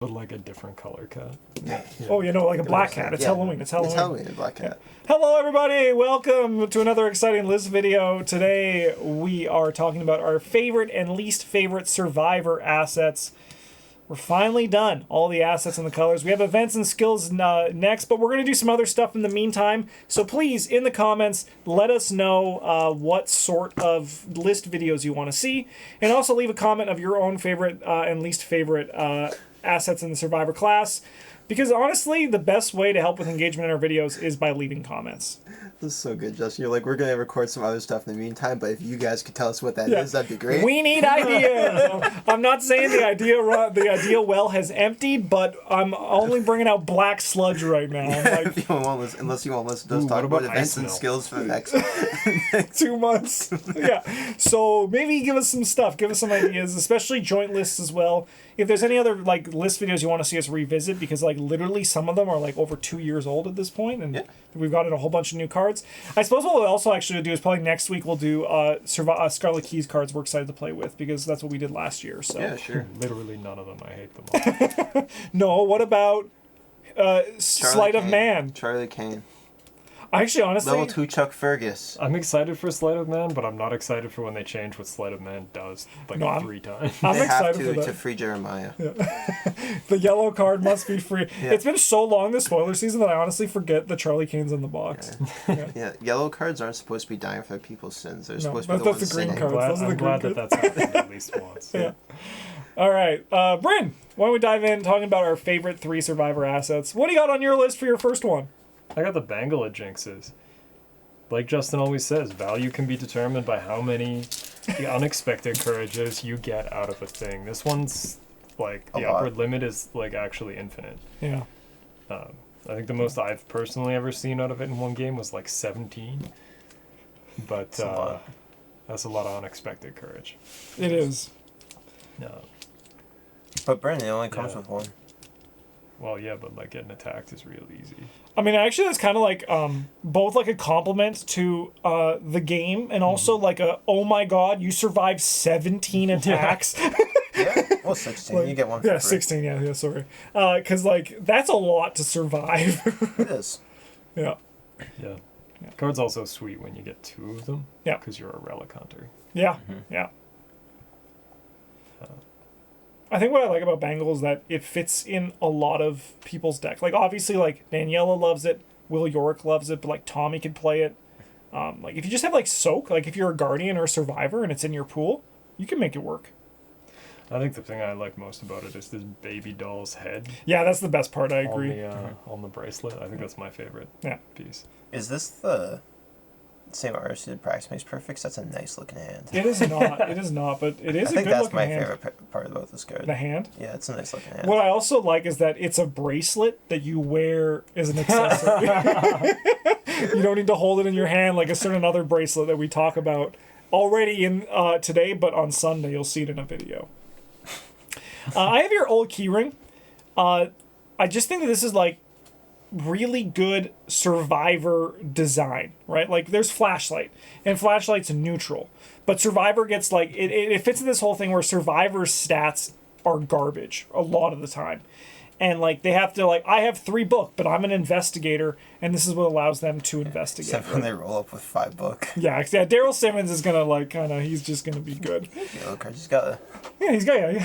But like a different color cat. Yeah. Oh, like a black cat. It's Halloween. It's Halloween. It's Halloween, a black cat. Hello, everybody. Welcome to another exciting list video. Today, we are talking about our favorite and least favorite Survivor assets. We're finally done. All the assets and the colors. We have events and skills next, but we're going to do some other stuff in the meantime. So please, in the comments, let us know what sort of list videos you want to see. And also leave a comment of your own favorite and least favorite assets in the Survivor class, because honestly the best way to help with engagement in our videos is by leaving comments. This is so good, Justin. You're like, we're going to record some other stuff in the meantime, but if you guys could tell us what that is, that'd be great. We need ideas. I'm not saying the idea well has emptied, but I'm only bringing out black sludge right now. Unless you want us to talk about events and skills for the next 2 months. Yeah. So maybe give us some stuff. Give us some ideas, especially joint lists as well. If there's any other list videos you want to see us revisit, because literally some of them are over 2 years old at this point, and we've gotten a whole bunch of new cards. I suppose what we'll also actually do is probably next week we'll do Scarlet Keys cards we're excited to play with, because that's what we did last year. So yeah, sure. Literally none of them. I hate them all. No, what about Sleight of Man? Charlie Kane. Actually, honestly, Level 2 Chuck Fergus. I'm excited for Sleight of Man, but I'm not excited for when they change what Sleight of Man does 3 times. I'm they excited have for that. To free Jeremiah. Yeah. The yellow card must be free. Yeah. It's been so long this spoiler season that I honestly forget that Charlie Kane's in the box. Yeah. Yellow cards aren't supposed to be dying for people's sins. They're supposed to be the ones green sinning. cards. I'm glad that that's happened at least once. Yeah. All right, Bryn, why don't we dive in talking about our favorite 3 Survivor assets? What do you got on your list for your first one? I got the Bangala Jinxes. Like Justin always says, value can be determined by how many unexpected courages you get out of a thing. This one's the upper limit is actually infinite. Yeah. I think the most I've personally ever seen out of it in one game was 17. But that's a lot of unexpected courage. It is. No. But Brandon, it only comes with one. Well, yeah, but getting attacked is real easy. I mean, actually, that's kind of both a compliment to the game and also oh my god, you survived 17 attacks. Yeah, well, 16. You get one for free. 16. Yeah, sorry. Because that's a lot to survive. It is. Yeah. Yeah. Card's also sweet when you get 2 of them. Yeah. Because you're a relic hunter. Yeah. Yeah. I think what I like about Bangle is that it fits in a lot of people's deck. Obviously, Daniela loves it, Will Yorick loves it, but Tommy could play it. If you just have Soak, if you're a Guardian or a Survivor and it's in your pool, you can make it work. I think the thing I like most about it is this baby doll's head. Yeah, that's the best part. I agree. On the bracelet, I think that's my favorite piece. Is this the same artist who did Practice Makes Perfect? That's a nice looking hand. It is not. It is not, but it is a good looking hand. I think that's my favorite part about this card. The hand? Yeah, it's a nice looking hand. What I also like is that it's a bracelet that you wear as an accessory. You don't need to hold it in your hand like a certain other bracelet that we talk about already in today, but on Sunday you'll see it in a video. I have your old keyring. I just think that this is really good Survivor design, right? There's Flashlight, and Flashlight's neutral, but Survivor gets it fits in this whole thing where Survivor's stats are garbage a lot of the time, and they have to I have 3 book, but I'm an investigator, and this is what allows them to investigate. Except when they roll up with 5 book. Yeah, Daryl Simmons is gonna he's just gonna be good. Yeah,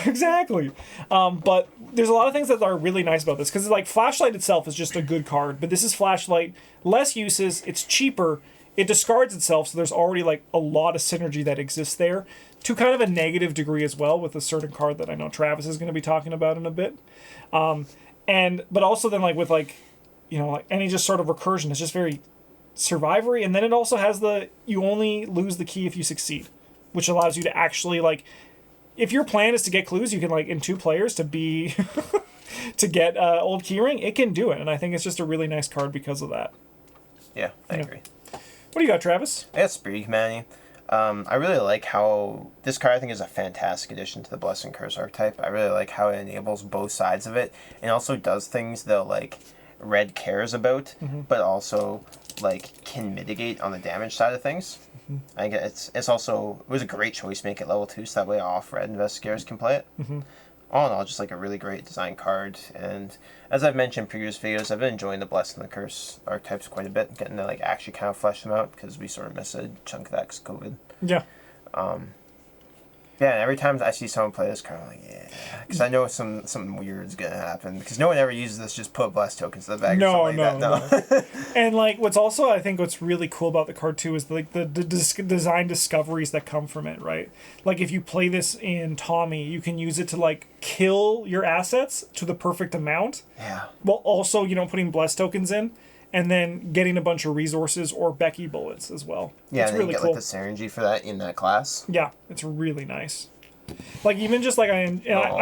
exactly. But there's a lot of things that are really nice about this, because Flashlight itself is just a good card, but this is Flashlight, less uses, it's cheaper, it discards itself, so there's already a lot of synergy that exists there, to kind of a negative degree as well, with a certain card that I know Travis is going to be talking about in a bit. But also then with any just sort of recursion, it's just very Survivory, and then it also has you only lose the key if you succeed, which allows you to actually if your plan is to get clues, you can in 2 players to be to get old keyring, it can do it, and I think it's just a really nice card because of that. Yeah, I agree. What do you got, Travis? I got Spirit Humanity. I really like how this card, I think, is a fantastic addition to the Bless and Curse archetype. I really like how it enables both sides of it, and also does things that Red cares about, but also can mitigate on the damage side of things. I guess it was a great choice to make it level 2, so that way off red investigators can play it. all in all, just like a really great design card. And as I've mentioned in previous videos, I've been enjoying the Blessed and the Curse archetypes quite a bit, getting to like actually kind of flesh them out because we sort of missed a chunk of that 'cause COVID. Yeah. Yeah, and every time I see someone play this card, I'm like, yeah, because I know something weird's gonna happen because no one ever uses this. Just put blast tokens in the bag. No, or something like that. No. And like, I think what's really cool about the card too is like the design discoveries that come from it, right? Like if you play this in Tommy, you can use it to like kill your assets to the perfect amount. Yeah. While also, putting bless tokens in, and then getting a bunch of resources or Becky bullets as well. Yeah, it's and really you get cool. like the synergy for that in that class. Yeah, it's really nice. Like even just like I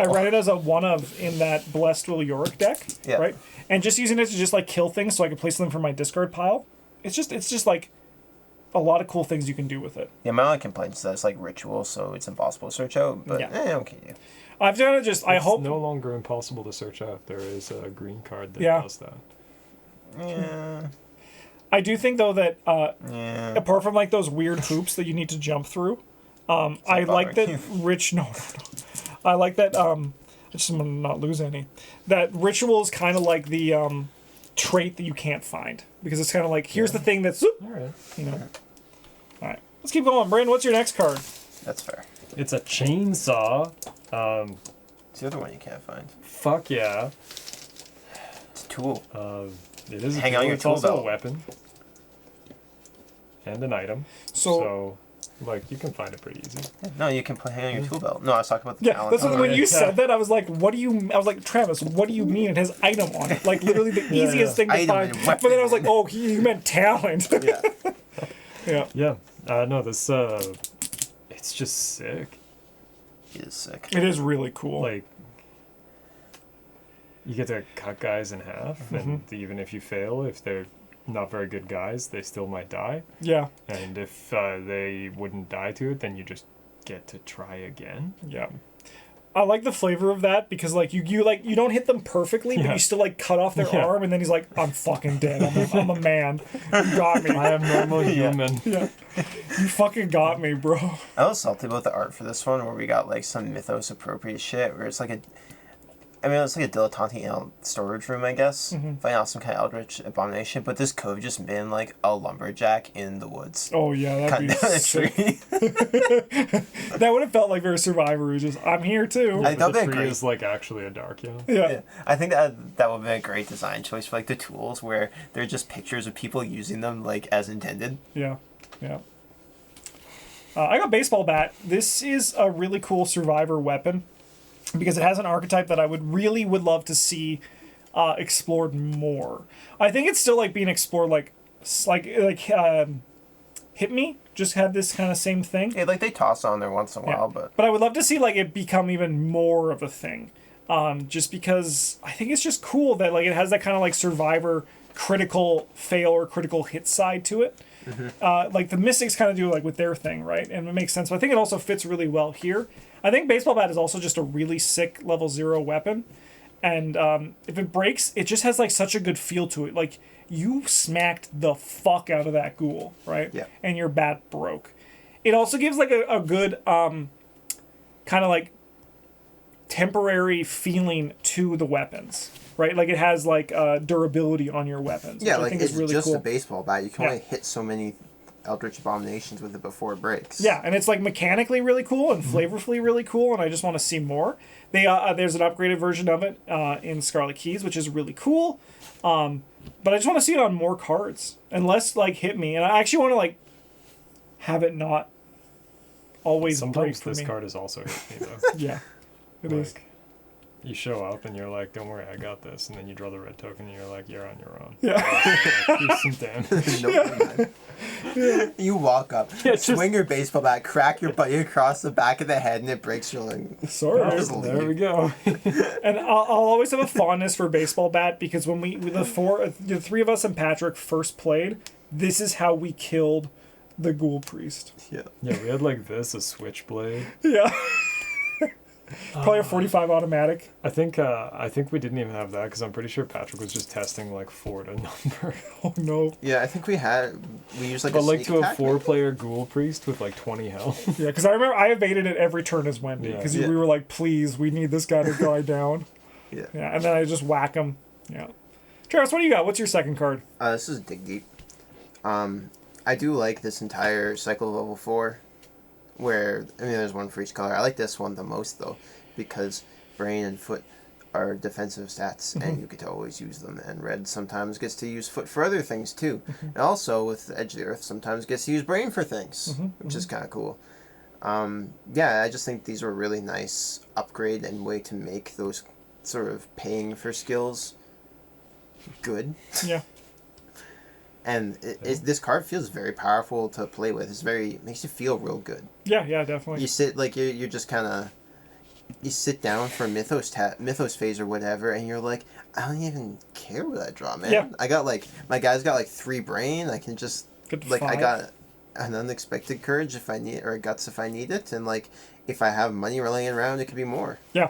read it as a one of in that Blessed Will Yorick deck, Yeah. right? And just using it to just like kill things so I can place them from my discard pile. It's just like a lot of cool things you can do with it. Yeah, my only complaint is that it's like ritual, so it's impossible to search out. But Yeah. okay. Yeah. I've done it just. I It's hope no longer impossible to search out. There is a green card that does that. Yeah. I do think though that Yeah. apart from like those weird hoops that you need to jump through, I like that rich. No. I like that. I just want to not lose any. That ritual is kind of like the trait that you can't find because it's kind of like here's the thing that's All right. All right, let's keep going. Brandon, what's your next card? That's fair. It's a chainsaw. It's the other one you can't find. Fuck yeah. It's a tool. It is. Hang a on tool. your It's tool also belt. a weapon. And an item. So like you can find it pretty easy. No, you can hang on your tool belt. No, I was talking about the yeah, talent. that's what, Oh, when yeah. you said that I was like, what do you? I was like, Travis, what do you mean it has item on it? Like literally the easiest thing to Item find. and But then I was like, weapon. oh, you meant talent. Yeah. Yeah. Yeah. No, this it's just sick. He is sick. It is really cool. Like you get to cut guys in half, and even if you fail, if they're not very good guys, they still might die. Yeah. And if they wouldn't die to it, then you just get to try again. Yeah. I like the flavor of that because like you you don't hit them perfectly, but Yeah. you still like cut off their Yeah. arm, and then he's like, I'm fucking dead. I'm a man. You got me. I am normal human. Yeah. You fucking got me, bro. I was salty about the art for this one, where we got like some mythos appropriate shit, where it's like it's like a dilettante storage room, I guess. Finding out some kind of eldritch abomination, but this could have just been like a lumberjack in the woods. Oh yeah, that'd Cutting be down a sick. tree. That would have felt like very Survivor. Just I'm here too. I- But That'd the be tree great. is like actually a dark, Yeah. Yeah, I think that would be a great design choice for like the tools, where they're just pictures of people using them like as intended. Yeah. Yeah. I got baseball bat. This is a really cool Survivor weapon because it has an archetype that I would love to see explored more. I think it's still like being explored like Hit Me just had this kind of same thing. Yeah, like they toss on there once in a while, but But I would love to see like it become even more of a thing. Just because I think it's just cool that like it has that kind of like Survivor critical fail or critical hit side to it. Like the Mystics kind of do like with their thing, right? And it makes sense. But I think it also fits really well here. I think baseball bat is also just a really sick level 0 weapon. And if it breaks, it just has like such a good feel to it. Like you smacked the fuck out of that ghoul, right? Yeah. And your bat broke. It also gives like a good kind of like temporary feeling to the weapons, right? Like it has like durability on your weapons. yeah, which I like think it's is really just cool. a baseball bat. You can Yeah. only hit so many eldritch abominations with it before it breaks. Yeah, and it's like mechanically really cool and flavorfully really cool, and I just want to see more. They there's an upgraded version of it in Scarlet Keys, which is really cool. But I just want to see it on more cards, unless like Hit Me, and I actually want to like have it not always break Sometimes for this me. card is also hit me though. Yeah, it is. Like, you show up and you're like, don't worry, I got this. And then you draw the red token and you're like, you're on your own. Yeah. Like, here's some damage. No, you walk up, Yeah, just- swing your baseball bat, crack your buddy across the back of the head, and it breaks your leg. Sorry. Just There leave. we go. And I'll always have a fondness for baseball bat because when the three of us and Patrick first played, this is how we killed the Ghoul Priest. Yeah. Yeah, we had like this, a switchblade, Yeah. Probably a 45 automatic. I think we didn't even have that because I'm pretty sure Patrick was just testing like 4 to number. Oh no. Yeah, I think we used like But a like sneak to a attack, 4-player ghoul priest with like 20 health. Yeah, because I remember I evaded it every turn as Wendy because Yeah. we were like, please, we need this guy to die down. Yeah. Yeah, and then I just whack him. Yeah. Travis, what do you got? What's your second card? This is Dig Deep. I do like this entire cycle of level 4, where, I mean, there's one for each color. I like this one the most, though, because brain and foot are defensive stats, and you get to always use them. And red sometimes gets to use foot for other things, too. And also, with Edge of the Earth, sometimes gets to use brain for things, which is kind of cool. Yeah, I just think these were a really nice upgrade and way to make those sort of paying for skills good. Yeah. And this card feels very powerful to play with. Makes you feel real good. Yeah, definitely. You sit like you're just kind of, you sit down for Mythos phase or whatever, and you're like, I don't even care what I draw, man. Yeah. I got like, my guy's got like 3 brain. I can just Good like 5. I got an unexpected courage if I need, or guts if I need it, and like if I have money laying around, it could be more. Yeah.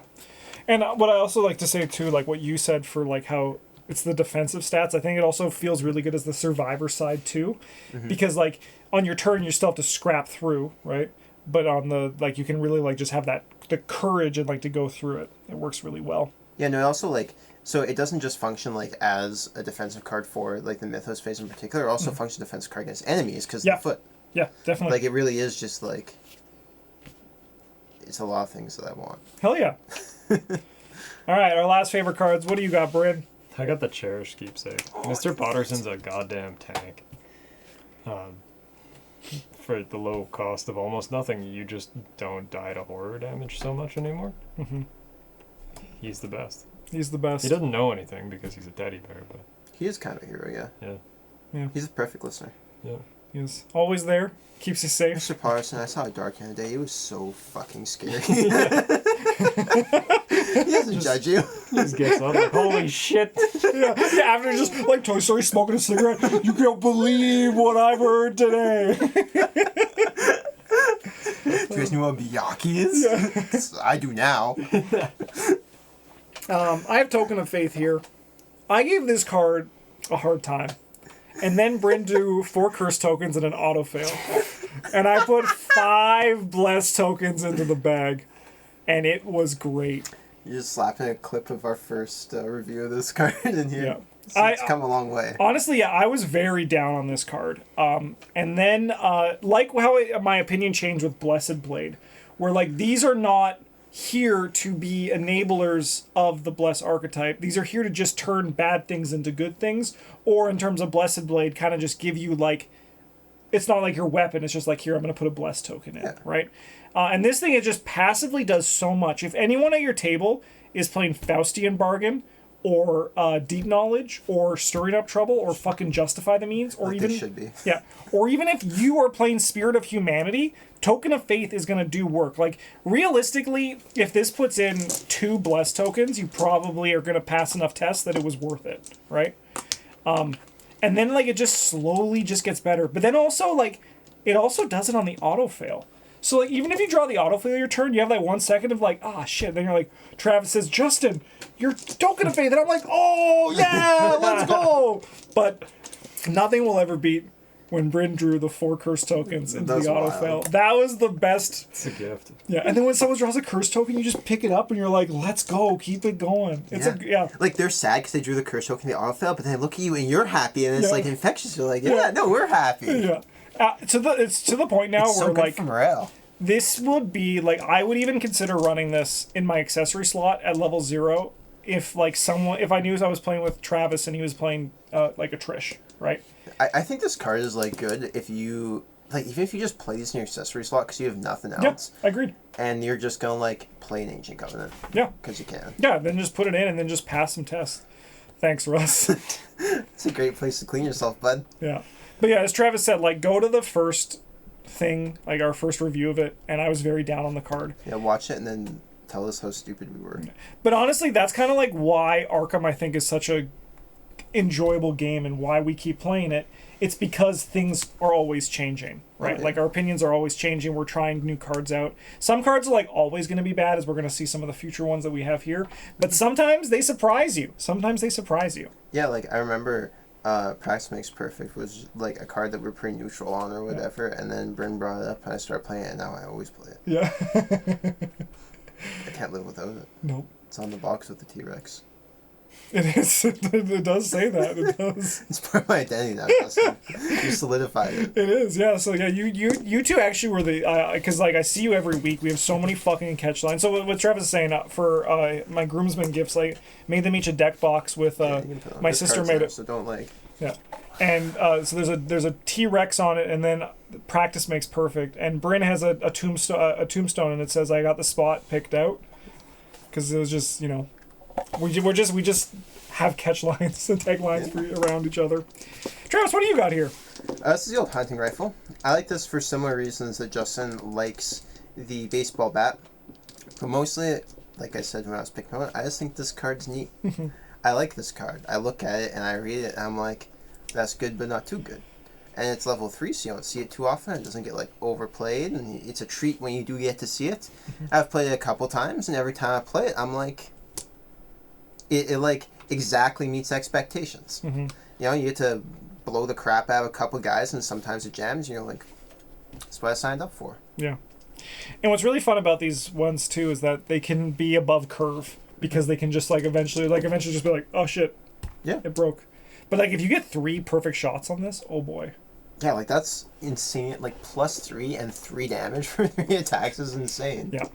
And what I also like to say too, like what you said for like how it's the defensive stats, I think it also feels really good as the survivor side too, because like on your turn you still have to scrap through, right? But on the like you can really like just have the courage and like to go through it. It works really well. Yeah, no, also like, so it doesn't just function like as a defensive card for like the Mythos phase in particular. It also functions defensive card against enemies because of the foot. Yeah, definitely. Like it really is just like, it's a lot of things that I want. Hell yeah. All right, our last favorite cards. What do you got, Bryn? I got the cherished keepsake. Mr. Potterson's a goddamn tank. For the low cost of almost nothing, you just don't die to horror damage so much anymore. He's the best. He's the best. He doesn't know anything because he's a teddy bear, but He is kind of a hero, yeah. Yeah. He's a perfect listener. yeah. He's always there. Keeps you safe. Mr. Patterson, I saw a dark hand today. He was so fucking scary. He doesn't judge you. He just gets up like, holy shit. Yeah, after just like Toy Story smoking a cigarette, you can't believe what I've heard today. Do you guys know what Miyaki is? Yeah. I do now. I have Token of Faith here. I gave this card a hard time. And then Bryn drew 4 curse tokens and an auto fail. And I put 5 blessed tokens into the bag. And it was great. You're just slapping a clip of our first review of this card in here. Yeah. So it's come a long way. Honestly, yeah, I was very down on this card. And then, like how my opinion changed with Blessed Blade, where like these are not here to be enablers of the Blessed archetype. These are here to just turn bad things into good things, or in terms of Blessed Blade, kind of just give you like, it's not like your weapon, it's just like, here, I'm going to put a Blessed token in, right? And this thing, it just passively does so much. If anyone at your table is playing Faustian Bargain, or Deep Knowledge, or Stirring Up Trouble, or fucking Justify the Means, or Like even... they should be. Yeah, or even if you are playing Spirit of Humanity, Token of Faith is going to do work. Like, realistically, if this puts in 2 Blessed tokens, you probably are going to pass enough tests that it was worth it, right? And then, like, it just slowly just gets better. But then also, like, it also does it on the auto-fail. So, like, even if you draw the auto-fail your turn, you have, like, 1 second of, like, ah, shit. Then you're like, Travis says, Justin, you're Token of Faith. And I'm like, oh, yeah, let's go. But nothing will ever beat when Bryn drew the 4 curse tokens into That's the auto-fail. wild. That was the best. It's a gift. Yeah, and then when someone draws a curse token, you just pick it up and you're like, let's go, keep it going. It's Yeah. Like, they're sad because they drew the curse token, the auto fail, but then they look at you and you're happy, and it's like infectious. You're like, no, we're happy. Yeah. It's to the point now It's so where good like for morale. this would be like, I would even consider running this in my accessory slot at level 0 if like if I knew I was playing with Travis and he was playing like a Trish, right? I think this card is like good if you like, even if you just play this in your accessory slot because you have nothing else. Yeah, agreed. And you're just gonna like play an Ancient Covenant. Yeah. Because you can. Yeah, then just put it in and then just pass some tests. Thanks, Russ. It's a great place to clean yourself, bud. Yeah. But yeah, as Travis said, like, go to the first thing, like our first review of it, and I was very down on the card. Yeah, watch it and then tell us how stupid we were. But honestly, that's kind of like why Arkham, I think, is such a enjoyable game and why we keep playing it, it's because things are always changing, right? Oh, yeah. Like our opinions are always changing. We're trying new cards out. Some cards are like always going to be bad, as we're going to see some of the future ones that we have here. But sometimes they surprise you. Yeah, like I remember Practice Makes Perfect was like a card that we're pretty neutral on or whatever, and then Bryn brought it up and I started playing it, and now I always play it. Yeah. I can't live without it. Nope. It's on the box with the T-Rex. It is. It does say that. It does. It's part of my identity now, Justin. You solidified it. It is, yeah. So yeah, you two actually were the because like I see you every week. We have so many fucking catch lines. So what Travis is saying for my groomsmen gifts, like made them each a deck box with my sister made it. So don't like. Yeah, and so there's a T-Rex on it, and then Practice Makes Perfect, and Bryn has a tombstone, and it says I got the spot picked out, because it was just we just have catch lines and tag lines around each other. Travis, what do you got here? This is the old hunting rifle. I like this for similar reasons that Justin likes the baseball bat. But mostly, like I said when I was picking it, I just think this card's neat. I like this card. I look at it and I read it and I'm like, that's good but not too good. And it's level 3, so you don't see it too often. It doesn't get like overplayed, and it's a treat when you do get to see it. I've played it a couple times, and every time I play it, I'm like, it like exactly meets expectations. You know, you get to blow the crap out of a couple guys, and sometimes it jams, and you're like, that's what I signed up for. Yeah. And what's really fun about these ones too is that they can be above curve, because they can just like eventually just be like, oh shit, yeah, it broke. But like if you get 3 perfect shots on this, oh boy. Yeah, like that's insane. Like +3 and 3 damage for 3 attacks is insane. Yeah.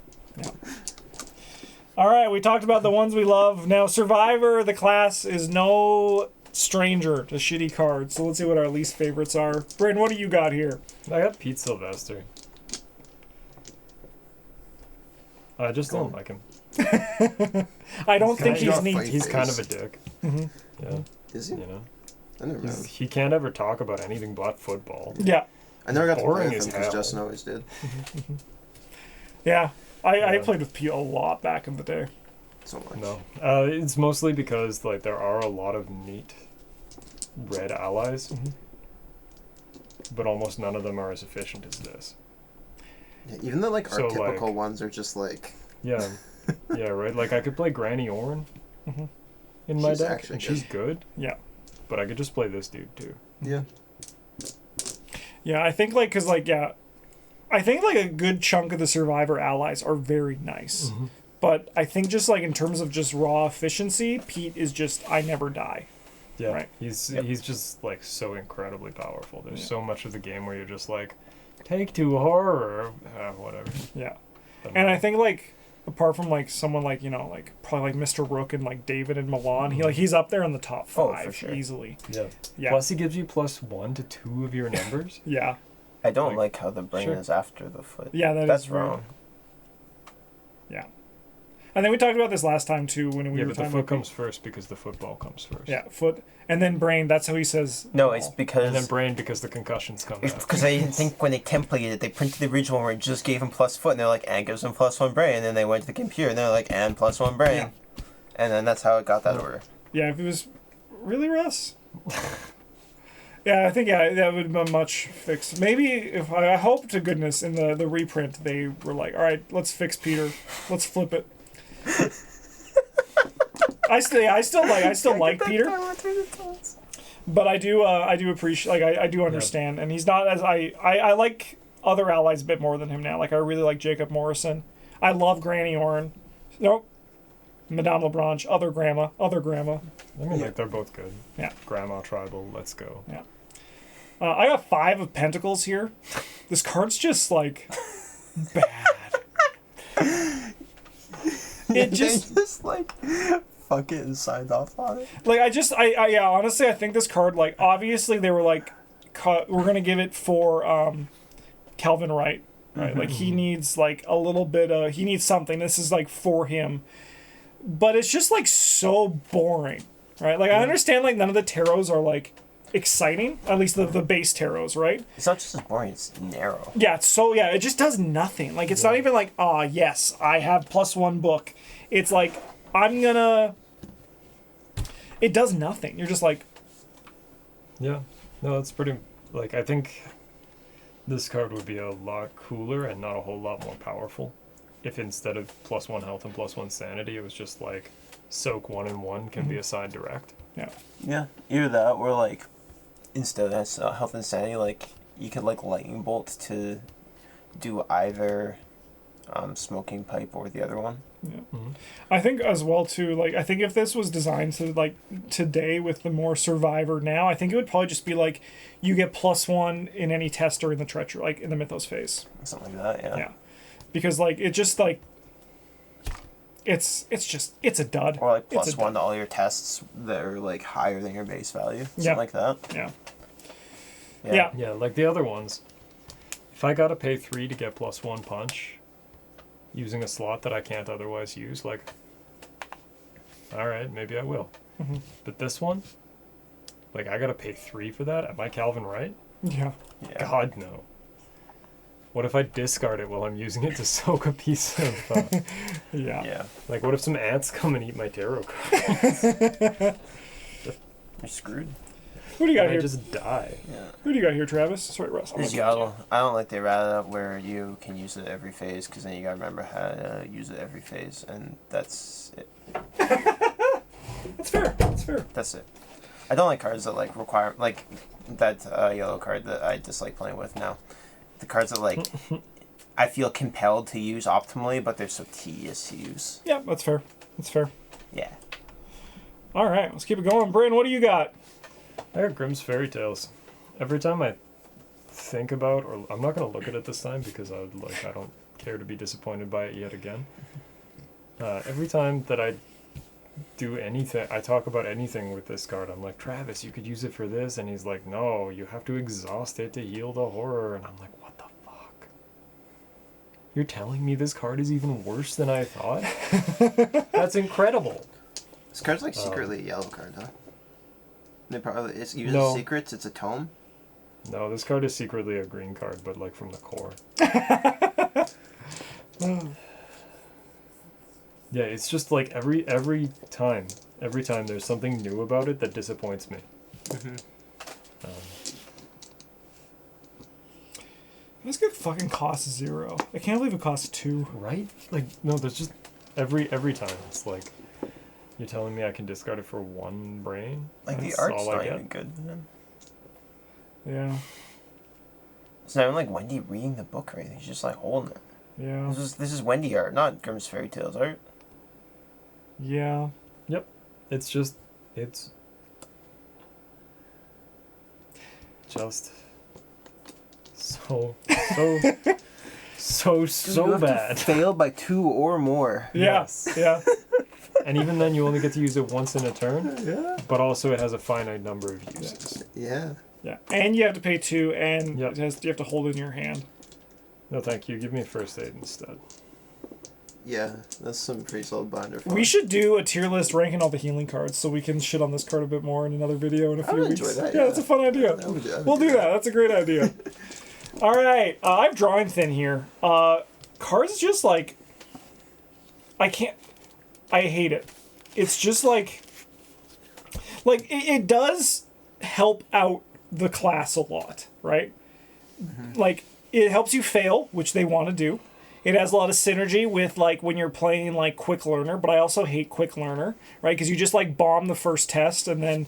All right, we talked about the ones we love. Now, Survivor, the class, is no stranger to shitty cards. So let's see what our least favorites are. Brayden, what do you got here? I got Pete Sylvester. I just don't like him. I don't think he's neat. He's kind of a dick. Yeah. Is he? You know? I never know. He can't ever talk about anything but football. Yeah. I never got to play Boring with as him because hell. Justin always did. Yeah. I played with Pete a lot back in the day. So much. No. It's mostly because like there are a lot of neat red allies, but almost none of them are as efficient as this. Yeah, even the like So, archetypical like- ones are just like. Yeah. Yeah, right? Like I could play Granny Orn in my She's deck, actually and she's good, Yeah. but I could just play this dude too. Yeah. Yeah, I think like, cause like, yeah, I think like a good chunk of the Survivor allies are very nice. But I think just like in terms of just raw efficiency, Pete is just, I never die. Yeah, Right. he's just like so incredibly powerful. There's so much of the game where you're just like, take 2 horror, whatever. Yeah. Doesn't And I matter. think like, apart from like someone like, like probably like Mr. Rook and like David and Milan, he's up there in the top 5 Oh, for sure. easily. Yeah. Yeah. Plus, he gives you +1 to 2 of your numbers. Yeah. I don't Like, like how the brain sure. is after the foot. Yeah, That's is weird. wrong. Yeah. I think we talked about this last time too when we Yeah, were but the talking foot about comes first because the football comes first. Yeah, foot and then brain, that's how he says No, ball. it's because. And then brain because the concussions come It's out. because I didn't think when they templated it, they printed the original where it just gave him +foot, and they're like, and gives him +1 brain, and then they went to the computer, and they're like, and +1 brain. Yeah. And then that's how it got that order. Yeah, if it was really Russ. Yeah, I think that would be much fix. Maybe if I hope to goodness in the reprint they were like, all right, let's fix Peter, let's flip it. I still like Peter, but I do appreciate I do understand, and he's not as I like other allies a bit more than him now. Like I really like Jacob Morrison. I love Granny Orn. Nope. Madame LeBranche, other grandma. I mean, like, they're both good. Yeah. Grandma Tribal, let's go. Yeah. I got 5 of Pentacles here. This card's just, like, bad. It just, like, fuck it and signed off on it. like, yeah, honestly, I think this card, like, obviously they were, like, we're going to give it for Calvin Wright, right? Like, he needs, like, a little bit, he needs something. This is, like, for him. But it's just, like, so boring, right? Like, I understand, like, none of the tarots are, like, exciting. At least the base tarots, right? It's not just as boring, it's narrow. Yeah, it just does nothing. Like, it's not even like, yes, I have +1 book. It's like, I'm gonna... it does nothing. You're just like, Yeah. No, it's pretty. Like, I think this card would be a lot cooler and not a whole lot more powerful if instead of +1 health and +1 sanity, it was just like soak 1 and 1 can be assigned direct. yeah. Yeah, either that or like instead of health and sanity, like you could like lightning bolt to do either smoking pipe or the other one. Yeah. Mm-hmm. I think as well too, like I think if this was designed to like today with the more survivor now, I think it would probably just be like you get +1 in any tester in the treachery, like in the mythos phase. Something like that, yeah. Yeah. Because like it just like it's a dud. Or like It's a +1 to all your tests that are like higher than your base value. Something Yeah. like that. Yeah. Yeah. Yeah. Yeah, like the other ones. If I gotta pay 3 to get +1 punch, using a slot that I can't otherwise use, like, alright, maybe I will. Mhm. But this one, like, I gotta pay 3 for that? Am I Calvin right? Yeah. Yeah. God, no. What if I discard it while I'm using it to soak a piece of, Yeah. Yeah. like, what if some ants come and eat my tarot card? You're screwed. Who do you got And I here? just die. Yeah. Who do you got here, Travis? Sorry, Russ. I'm There's gonna- Yaddle. I don't like the errata where you can use it every phase because then you gotta remember how to use it every phase, and that's it. That's fair. That's fair. That's it. I don't like cards that like require like that yellow card that I dislike playing with now. The cards that like I feel compelled to use optimally, but they're so tedious to use. Yeah, that's fair. That's fair. Yeah. All right, let's keep it going. Bryn, what do you got? I got Grimm's Fairy Tales. Every time I think about, or I'm not gonna look at it this time because I don't care to be disappointed by it yet again. Every time that I do anything, I talk about anything with this card, I'm like, Travis, you could use it for this, and he's like, no, you have to exhaust it to heal the horror, and I'm like, what the fuck? You're telling me this card is even worse than I thought? That's incredible. This card's like secretly a yellow card, huh? They probably it's uses No. secrets. It's a tome. No, this card is secretly a green card, but like from the core. Yeah, it's just like every time there's something new about it that disappoints me. This could fucking cost 0. I can't believe it costs 2. Right? Like, no, there's just every time it's like you're telling me I can discard it for 1 brain. Like That's the art's all I not get. even good. Yeah. It's not even like Wendy reading the book or anything. She's just like holding it. Yeah. This is Wendy art, not Grimm's Fairy Tales art. Yeah. It's just so bad. Fail by 2 or more. Yeah. Yes. Yeah. And even then, you only get to use it once in a turn. Yeah. But also, it has a finite number of uses. Yeah. Yeah. And you have to pay 2, and Yep. you have to hold it in your hand. No, thank you. Give me first aid instead. Yeah, that's some pretty solid binder. We should do a tier list ranking all the healing cards so we can shit on this card a bit more in another video in a I few would weeks. enjoy that, Yeah, yeah. that's a fun idea. I would We'll do that. That's a great idea. All right. I'm drawing thin here. Cards just like... I hate it. It's just like... Like, it does help out the class a lot, right? Mm-hmm. Like, it helps you fail, which they want to do. It has a lot of synergy with, like, when you're playing, like, Quick Learner, but I also hate Quick Learner, right? Because you just, like, bomb the first test and then,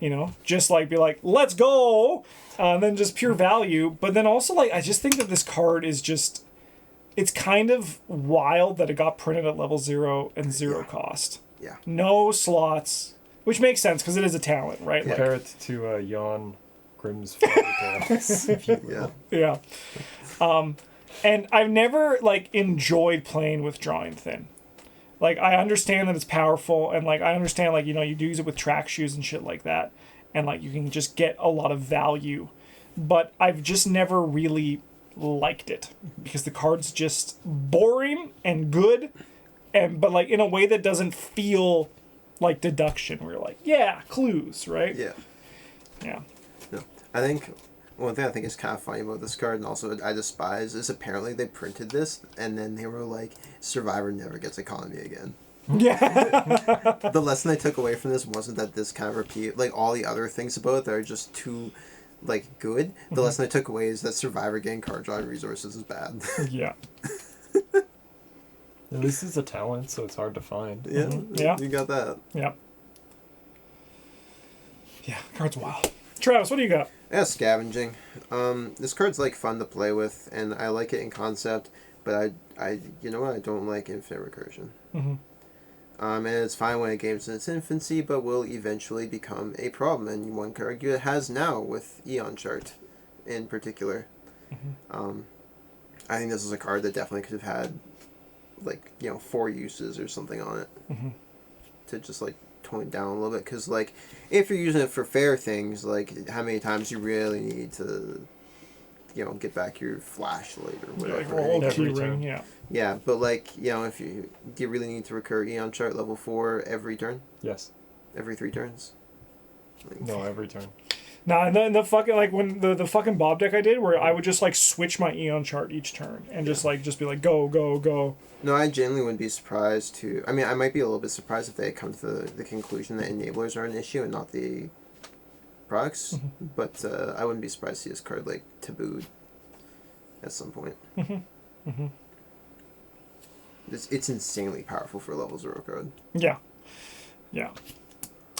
you know, just, like, be like, let's go! And then just pure value. But then also, like, I just think that this card is just... It's kind of wild that it got printed at level 0 and 0 cost. Yeah. No slots, which makes sense because it is a talent, right? Like, Compare it to Jan Grimm's Fairy Tales, if you will. Yeah. yeah. And I've never, like, enjoyed playing with drawing thin. Like, I understand that it's powerful, and, like, I understand, like, you know, you do use it with track shoes and shit like that, and, like, you can just get a lot of value. But I've just never really liked it because the card's just boring and good, but, like, in a way that doesn't feel like deduction. Where you're like, yeah, clues, right? Yeah. Yeah. No. I think one thing I think is kind of funny about this card, and also I despise, is apparently they printed this and then they were like, Survivor never gets economy again. Yeah. The lesson I took away from this wasn't that this kind of repeat, like all the other things about it that are just too, like, good. The lesson I took away is that Survivor getting card draw resources is bad. Yeah. At least it's a talent, so it's hard to find. Yeah, Yeah. you got that. Yeah. Yeah, card's wild. Travis, what do you got? Yeah, scavenging. This card's like fun to play with, and I like it in concept, but I you know what? I don't like infinite recursion. Mm-hmm. And it's fine when a game's in its infancy, but will eventually become a problem, and one could argue it has now with Eon Chart, in particular. Mm-hmm. I think this is a card that definitely could have had, like, 4 uses or something on it, to just like tone it down a little bit. Because like, if you're using it for fair things, like how many times you really need to, get back your flashlight or Yeah, whatever. like roll Every key turn. ring, yeah. Yeah, but like, if do you really need to recur Eon Chart level 4 every turn? Yes. Every 3 turns? Like, No, every turn. Nah, and the fucking, like, when the fucking Bob deck I did, where I would just, like, switch my Eon chart each turn, and just be like, go, go, go. No, I genuinely wouldn't be surprised to... I mean, I might be a little bit surprised if they come to the conclusion that enablers are an issue and not the products, but I wouldn't be surprised to see this card, like, tabooed at some point. It's insanely powerful for a level 0 card. Yeah. Yeah.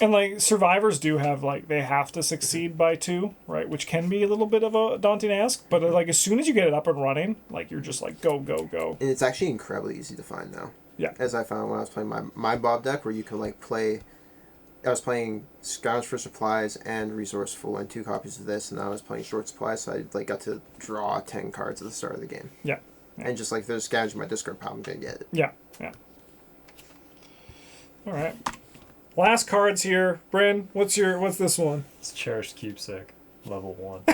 And, like, survivors do have, like, they have to succeed by 2, right? Which can be a little bit of a daunting ask. But, like, as soon as you get it up and running, like, you're just like, go, go, go. And it's actually incredibly easy to find now. Yeah. As I found when I was playing my Bob deck, where you can, like, play... I was playing Scrounge for Supplies and Resourceful and 2 copies of this, and I was playing Short Supplies, so I, like, got to draw 10 cards at the start of the game. Yeah. Yeah. And just, like, if there's scavenge in my discard pile, I'm going to get it. Yeah. Yeah. All right. Last cards here. Bryn, what's this one? It's Cherished Keepsake, level 1.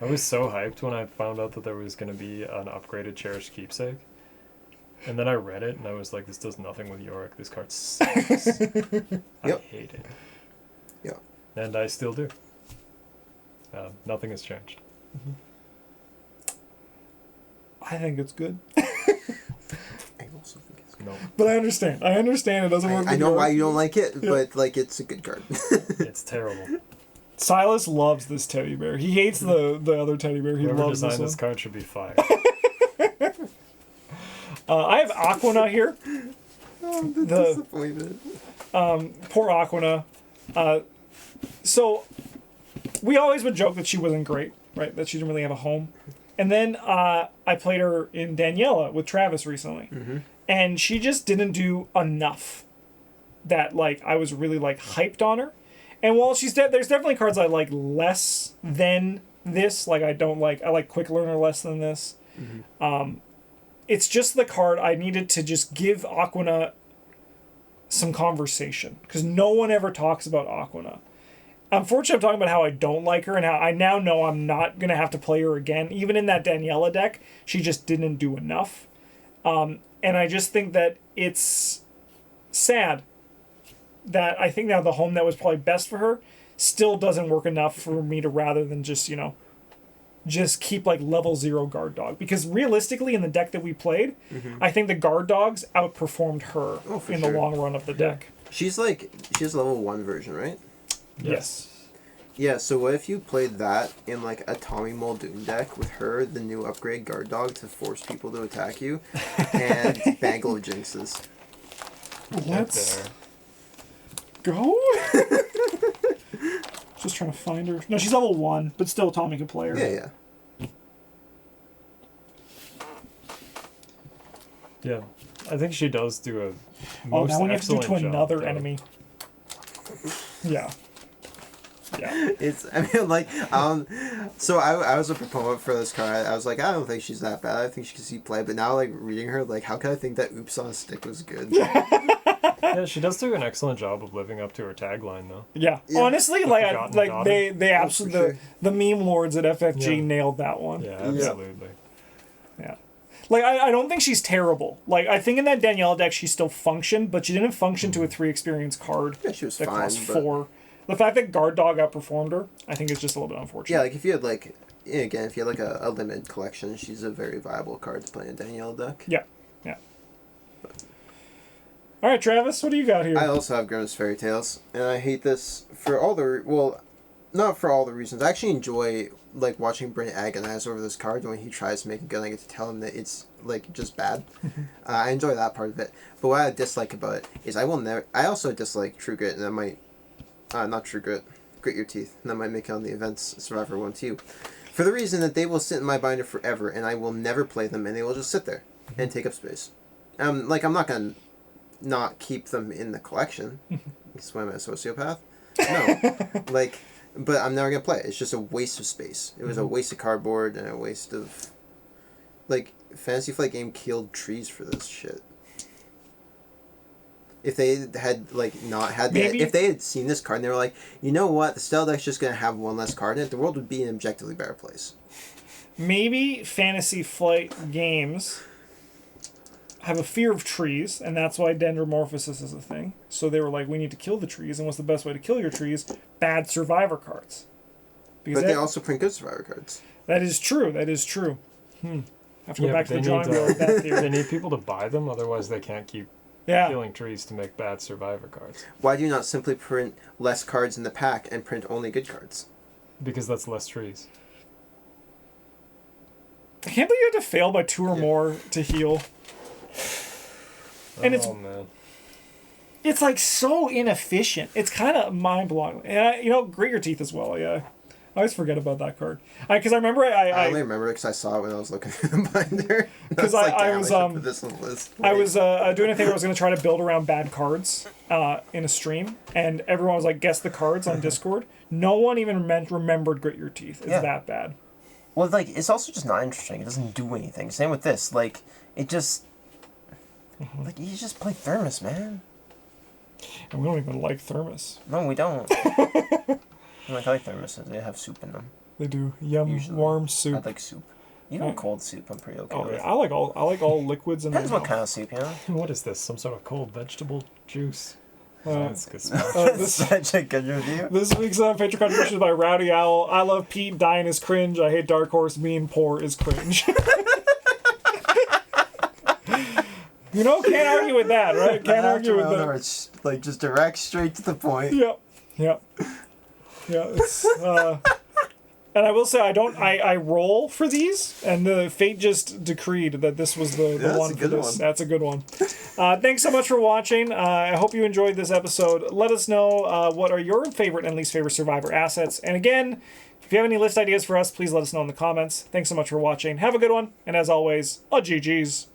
I was so hyped when I found out that there was going to be an upgraded Cherished Keepsake. And then I read it, and I was like, this does nothing with Yorick. This card sucks. I hate it. Yeah. And I still do. Nothing has changed. I think it's good. I also think it's good. No, But I understand. It doesn't work. I know why you don't like it, but, like, it's a good card. it's terrible. Silas loves this teddy bear. He hates the other teddy bear. He Whoever loves designed this this one. card should be fired. I have Aquana here. Disappointed. Poor Aquana. So we always would joke that she wasn't great, right? That she didn't really have a home. And then I played her in Daniela with Travis recently. And she just didn't do enough that, like, I was really, like, hyped on her. And while there's definitely cards I like less than this. Like, I like Quick Learner less than this. It's just the card I needed to just give Aquana some conversation. Because no one ever talks about Aquana. Unfortunately, I'm talking about how I don't like her and how I now know I'm not going to have to play her again. Even in that Daniela deck, she just didn't do enough. And I just think that it's sad that I think now the home that was probably best for her still doesn't work enough for me to rather than just, just keep like level 0 guard dog. Because realistically, in the deck that we played, I think the guard dogs outperformed her in the long run of the deck. She has level 1 version, right? Yes. Yeah, so what if you played that in, like, a Tommy Muldoon deck with her, the new upgrade guard dog, to force people to attack you, and Bangle of Jinxes? Let's go. Just trying to find her. No, she's level 1, but still Tommy can play her. Yeah. Yeah. I think she does do a Oh, most now when you have to do excellent to job, another though. enemy. Yeah. Yeah. So I was a proponent for this card. I was like, I don't think she's that bad. I think she can see play. But now, like, reading her, like, how can I think that Oops on a Stick was good? Yeah, she does do an excellent job of living up to her tagline, though. Yeah. Yeah. Honestly, Forgotten daughter. they absolutely sure. the meme lords at FFG Yeah. nailed that one. Yeah, absolutely. Yeah. Like, I don't think she's terrible. Like, I think in that Danielle deck she still functioned, but she didn't function to a 3 experience card Yeah, she was that fine. cost But 4. The fact that Guard Dog outperformed her, I think is just a little bit unfortunate. yeah, like, if you had, like, again, if you had, like, a limited collection, she's a very viable card to play in a Danielle deck. Yeah. Yeah. But All right, Travis, what do you got here? I also have Grimm's Fairy Tales, and I hate this for all the not for all the reasons. I actually enjoy like watching Brent agonize over this card when he tries to make it good. And I get to tell him that it's like just bad. I enjoy that part of it. But what I dislike about it is I will never. I also dislike True Grit, and that might not True Grit, Grit Your Teeth, and that might make it on the Events Survivor one too. For the reason that they will sit in my binder forever, and I will never play them, and they will just sit there and take up space. Like I'm not gonna not keep them in the collection. That's why I'm a sociopath. No, like, but I'm never gonna play it. It's just a waste of space. It was a waste of cardboard and a waste of, like, Fantasy Flight Game killed trees for this shit. If they had like not had that, if they had seen this card and they were like, you know what, the Stealth deck's just gonna have one less card in it, the world would be an objectively better place. Maybe Fantasy Flight Games have a fear of trees, and that's why dendromorphosis is a thing. So they were like, we need to kill the trees, and what's the best way to kill your trees? Bad Survivor cards. Because they also print good Survivor cards. That is true. That is true. I have to go back to the drawing board with that theory. They need people to buy them, otherwise they can't keep killing trees to make bad Survivor cards. Why do you not simply print less cards in the pack and print only good cards? Because that's less trees. I can't believe you had to fail by 2 or more to heal. And man. It's like so inefficient. It's kind of mind-blowing. And Grit Your Teeth as well, yeah. I always forget about that card. Because I remember I only remember it because I saw it when I was looking through the binder. Because I was put this on the list. I was doing a thing where I was going to try to build around bad cards in a stream, and everyone was like, guess the cards on Discord. No one even remembered Grit Your Teeth. It's that bad. Well, like, it's also just not interesting. It doesn't do anything. Same with this. Like, it just... Like, you just play Thermos, man. And we don't even like Thermos. No, we don't. I like Thermoses. They have soup in them. They do. Yum, usually. Warm soup. I like soup. Even cold soup, I'm pretty okay with. Yeah. I like all liquids in Depends what kind of soup, What is this? Some sort of cold vegetable juice? That's good This such a good review. This week's Patreon contribution is by Rowdy Owl. I love Pete. Dying is cringe. I hate Dark Horse. Mean poor is cringe. Can't argue with that, right? Can't argue with that. It's like just direct, straight to the point. Yep. Yeah. It's and I will say I roll for these, and the fate just decreed that this was the one for this. That's a good one. Thanks so much for watching. I hope you enjoyed this episode. Let us know what are your favorite and least favorite Survivor assets. And again, if you have any list ideas for us, please let us know in the comments. Thanks so much for watching. Have a good one, and as always, GG's.